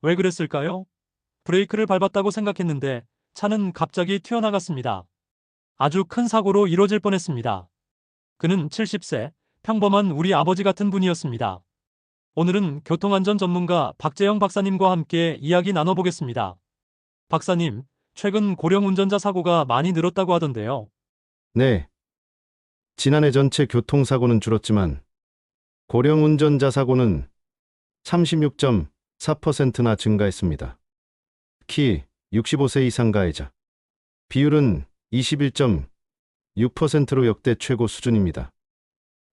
왜 그랬을까요? 브레이크를 밟았다고 생각했는데 차는 갑자기 튀어나갔습니다. 아주 큰 사고로 이뤄질 뻔했습니다. 그는 70세, 평범한 우리 아버지 같은 분이었습니다. 오늘은 교통안전 전문가 박재영 박사님과 함께 이야기 나눠보겠습니다. 박사님, 최근 고령 운전자 사고가 많이 늘었다고 하던데요. 네, 지난해 전체 교통사고는 줄었지만 고령 운전자 사고는 36.4%나 증가했습니다. 특히 65세 이상 가해자 비율은 21.6%로 역대 최고 수준입니다.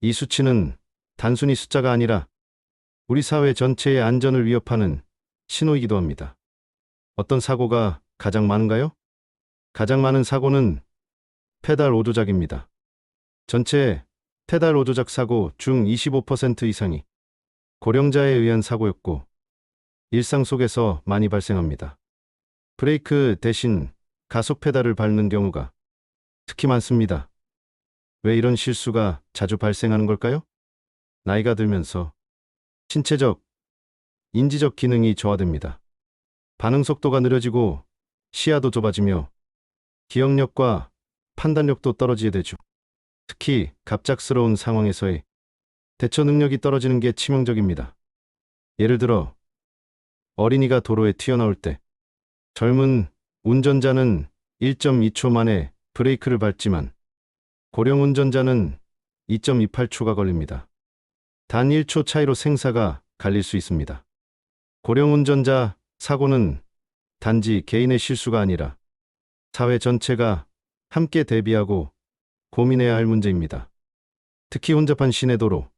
이 수치는 단순히 숫자가 아니라 우리 사회 전체의 안전을 위협하는 신호이기도 합니다. 어떤 사고가 가장 많은가요? 가장 많은 사고는 페달 오조작입니다. 전체 페달 오조작 사고 중 25% 이상이 고령자에 의한 사고였고 일상 속에서 많이 발생합니다. 브레이크 대신 가속 페달을 밟는 경우가 특히 많습니다. 왜 이런 실수가 자주 발생하는 걸까요? 나이가 들면서 신체적, 인지적 기능이 저하됩니다. 반응 속도가 느려지고 시야도 좁아지며 기억력과 판단력도 떨어지게 되죠. 특히 갑작스러운 상황에서의 대처 능력이 떨어지는 게 치명적입니다. 예를 들어 어린이가 도로에 튀어나올 때 젊은 운전자는 1.2초 만에 브레이크를 밟지만 고령 운전자는 2.28초가 걸립니다. 단 1초 차이로 생사가 갈릴 수 있습니다. 고령 운전자 사고는 단지 개인의 실수가 아니라 사회 전체가 함께 대비하고 고민해야 할 문제입니다. 특히 혼잡한 시내도로,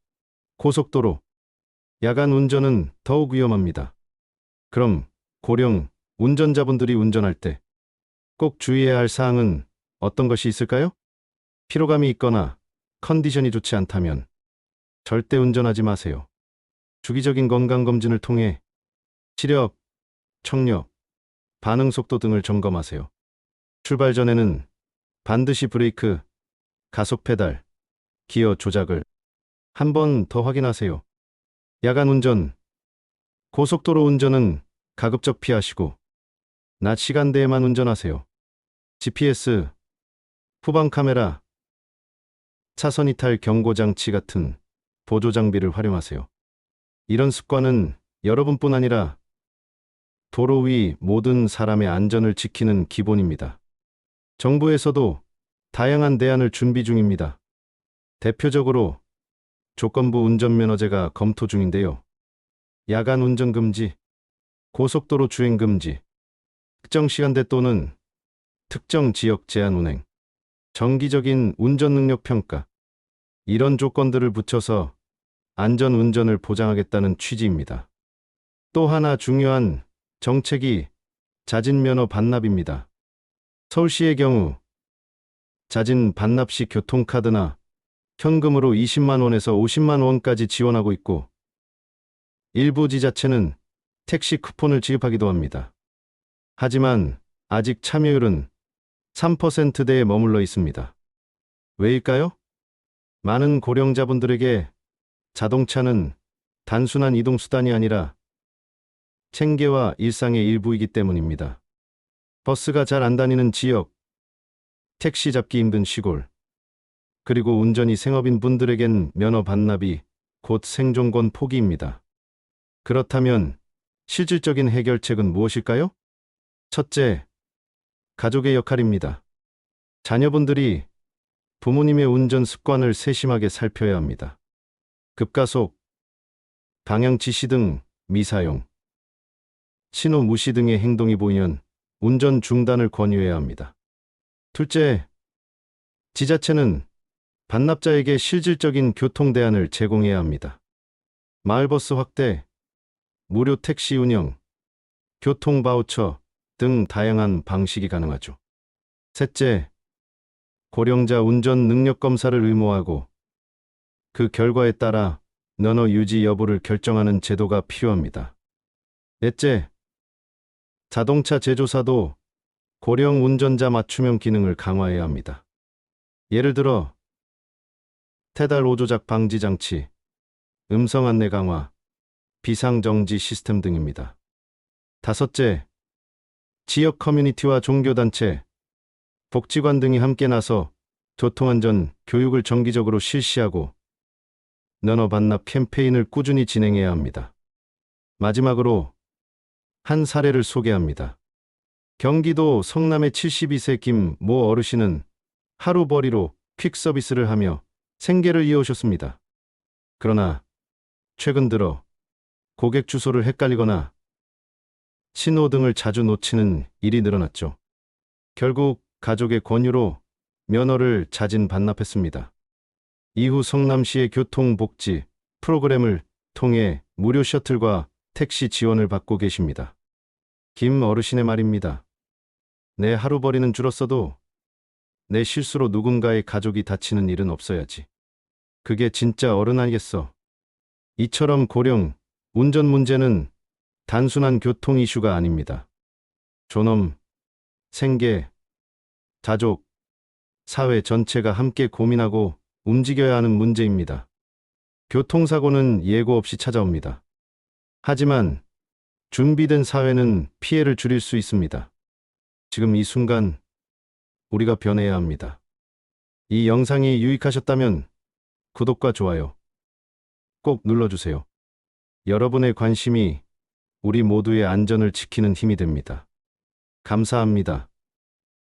고속도로, 야간 운전은 더욱 위험합니다. 그럼 고령 운전자분들이 운전할 때 꼭 주의해야 할 사항은 어떤 것이 있을까요? 피로감이 있거나 컨디션이 좋지 않다면 절대 운전하지 마세요. 주기적인 건강검진을 통해 시력, 청력, 반응 속도 등을 점검하세요. 출발 전에는 반드시 브레이크, 가속 페달, 기어 조작을 한 번 더 확인하세요. 야간 운전, 고속도로 운전은 가급적 피하시고 낮 시간대에만 운전하세요. GPS, 후방 카메라, 차선 이탈 경고 장치 같은 보조 장비를 활용하세요. 이런 습관은 여러분뿐 아니라 도로 위 모든 사람의 안전을 지키는 기본입니다. 정부에서도 다양한 대안을 준비 중입니다. 대표적으로 조건부 운전면허제가 검토 중인데요. 야간 운전 금지, 고속도로 주행 금지, 특정 시간대 또는 특정 지역 제한 운행, 정기적인 운전 능력 평가, 이런 조건들을 붙여서 안전 운전을 보장하겠다는 취지입니다. 또 하나 중요한 정책이 자진면허 반납입니다. 서울시의 경우 자진 반납 시 교통카드나 현금으로 20만 원에서 50만 원까지 지원하고 있고 일부 지자체는 택시 쿠폰을 지급하기도 합니다. 하지만 아직 참여율은 3%대에 머물러 있습니다. 왜일까요? 많은 고령자분들에게 자동차는 단순한 이동수단이 아니라 생계와 일상의 일부이기 때문입니다. 버스가 잘 안 다니는 지역, 택시 잡기 힘든 시골, 그리고 운전이 생업인 분들에겐 면허 반납이 곧 생존권 포기입니다. 그렇다면 실질적인 해결책은 무엇일까요? 첫째, 가족의 역할입니다. 자녀분들이 부모님의 운전 습관을 세심하게 살펴야 합니다. 급가속, 방향 지시 등 미사용, 신호 무시 등의 행동이 보이면 운전 중단을 권유해야 합니다. 둘째, 지자체는 반납자에게 실질적인 교통 대안을 제공해야 합니다. 마을버스 확대, 무료 택시 운영, 교통 바우처 등 다양한 방식이 가능하죠. 셋째, 고령자 운전 능력 검사를 의무화하고 그 결과에 따라 면허 유지 여부를 결정하는 제도가 필요합니다. 넷째, 자동차 제조사도 고령 운전자 맞춤형 기능을 강화해야 합니다. 예를 들어 페달 오조작 방지 장치, 음성 안내 강화, 비상정지 시스템 등입니다. 5째, 지역 커뮤니티와 종교단체, 복지관 등이 함께 나서 교통안전 교육을 정기적으로 실시하고 면허 반납 캠페인을 꾸준히 진행해야 합니다. 마지막으로 한 사례를 소개합니다. 경기도 성남의 72세 김 모 어르신은 하루 벌이로 퀵 서비스를 하며 생계를 이어오셨습니다. 그러나 최근 들어 고객 주소를 헷갈리거나 신호등을 자주 놓치는 일이 늘어났죠. 결국 가족의 권유로 면허를 자진 반납했습니다. 이후 성남시의 교통복지 프로그램을 통해 무료 셔틀과 택시 지원을 받고 계십니다. 김 어르신의 말입니다. 내 하루벌이는 줄었어도 내 실수로 누군가의 가족이 다치는 일은 없어야지. 그게 진짜 어른 아니겠어. 이처럼 고령, 운전 문제는 단순한 교통 이슈가 아닙니다. 존엄, 생계, 가족, 사회 전체가 함께 고민하고 움직여야 하는 문제입니다. 교통사고는 예고 없이 찾아옵니다. 하지만 준비된 사회는 피해를 줄일 수 있습니다. 지금 이 순간 우리가 변해야 합니다. 이 영상이 유익하셨다면 구독과 좋아요 꼭 눌러주세요. 여러분의 관심이 우리 모두의 안전을 지키는 힘이 됩니다. 감사합니다.